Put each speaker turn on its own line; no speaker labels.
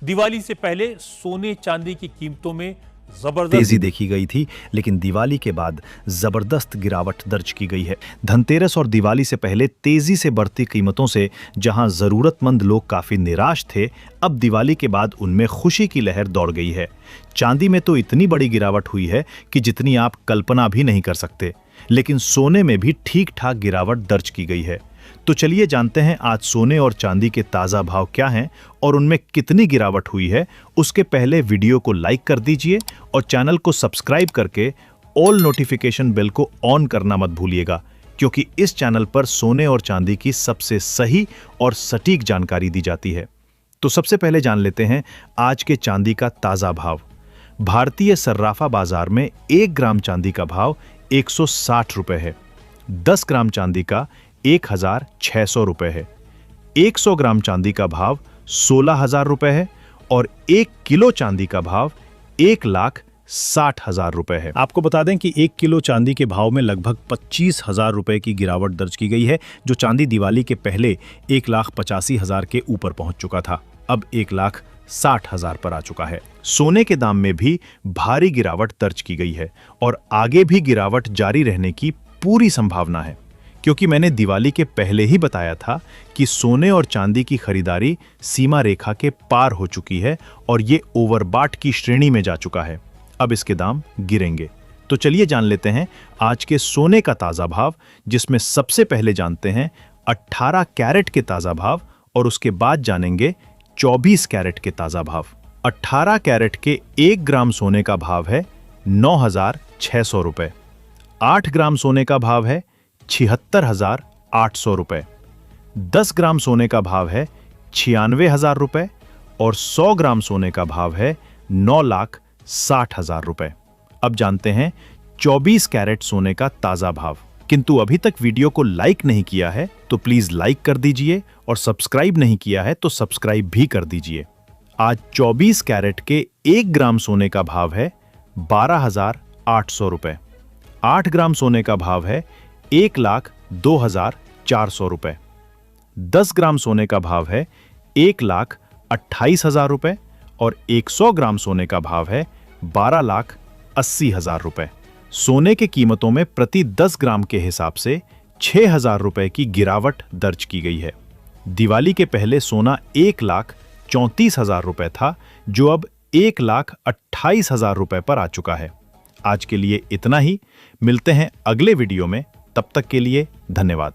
दिवाली से पहले सोने चांदी की कीमतों में जबरदस्त
तेजी देखी गई थी, लेकिन दिवाली के बाद जबरदस्त गिरावट दर्ज की गई है। धनतेरस और दिवाली से पहले तेजी से बढ़ती कीमतों से जहां जरूरतमंद लोग काफी निराश थे, अब दिवाली के बाद उनमें खुशी की लहर दौड़ गई है। चांदी में तो इतनी बड़ी गिरावट हुई है कि जितनी आप कल्पना भी नहीं कर सकते, लेकिन सोने में भी ठीक ठाक गिरावट दर्ज की गई है। तो चलिए जानते हैं आज सोने और चांदी के ताजा भाव क्या हैं और उनमें कितनी गिरावट हुई है। उसके पहले वीडियो को लाइक कर दीजिए और चैनल को सब्सक्राइब करके ऑल नोटिफिकेशन बेल को ऑन करना मत भूलिएगा, क्योंकि इस चैनल पर सोने और चांदी की सबसे सही और सटीक जानकारी दी जाती है। तो सबसे पहले जान लेते हैं आज के चांदी का ताजा भाव। भारतीय सर्राफा बाजार में 1 ग्राम चांदी का भाव 160 रुपए है। 10 ग्राम चांदी का 1600 रुपए है। 100 ग्राम चांदी का भाव 16,000 रुपए है और 1 किलो चांदी का भाव 1,60,000 रुपए है। आपको बता दें कि 1 किलो चांदी के भाव में लगभग 25,000 रुपए की गिरावट दर्ज की गई है, जो चांदी दिवाली के पहले 1,85,000 के ऊपर पहुंच चुका था, अब 1,60,000 पर आ चुका है। सोने के दाम में भी भारी गिरावट दर्ज की गई है और आगे भी गिरावट जारी रहने की पूरी संभावना है, क्योंकि मैंने दिवाली के पहले ही बताया था कि सोने और चांदी की खरीदारी सीमा रेखा के पार हो चुकी है और ये ओवरबॉट की श्रेणी में जा चुका है। अब इसके दाम गिरेंगे। तो चलिए जान लेते हैं आज के सोने का ताजा भाव, जिसमें सबसे पहले जानते हैं 18 कैरेट के ताजा भाव और उसके बाद जानेंगे 24 कैरेट के ताजा भाव। 18 कैरेट के 1 ग्राम सोने का भाव है 9,600 रुपए। 8 ग्राम सोने का भाव है 76,800 रुपए। 10 ग्राम सोने का भाव है 96,000 रुपए और 100 ग्राम सोने का भाव है 9,60,000 रुपए। अब जानते हैं 24 कैरेट सोने का ताजा भाव। किंतु अभी तक वीडियो को लाइक नहीं किया है तो प्लीज लाइक कर दीजिए और सब्सक्राइब नहीं किया है तो सब्सक्राइब भी कर दीजिए। आज 24 कैरेट के 1 ग्राम सोने का भाव है 12,800 रुपए। 8 ग्राम सोने का भाव है 1,02,400 रुपए। 10 ग्राम सोने का भाव है 1,28,000 रुपए और 100 ग्राम सोने का भाव है 12,80,000 रुपए। सोने के कीमतों में प्रति 10 ग्राम के हिसाब से 6,000 रुपए की गिरावट दर्ज की गई है। दिवाली के पहले सोना 1,34,000 रुपए था, जो अब 1,28,000 रुपए पर आ चुका है। आज के लिए इतना ही। मिलते हैं अगले वीडियो में, तब तक के लिए धन्यवाद।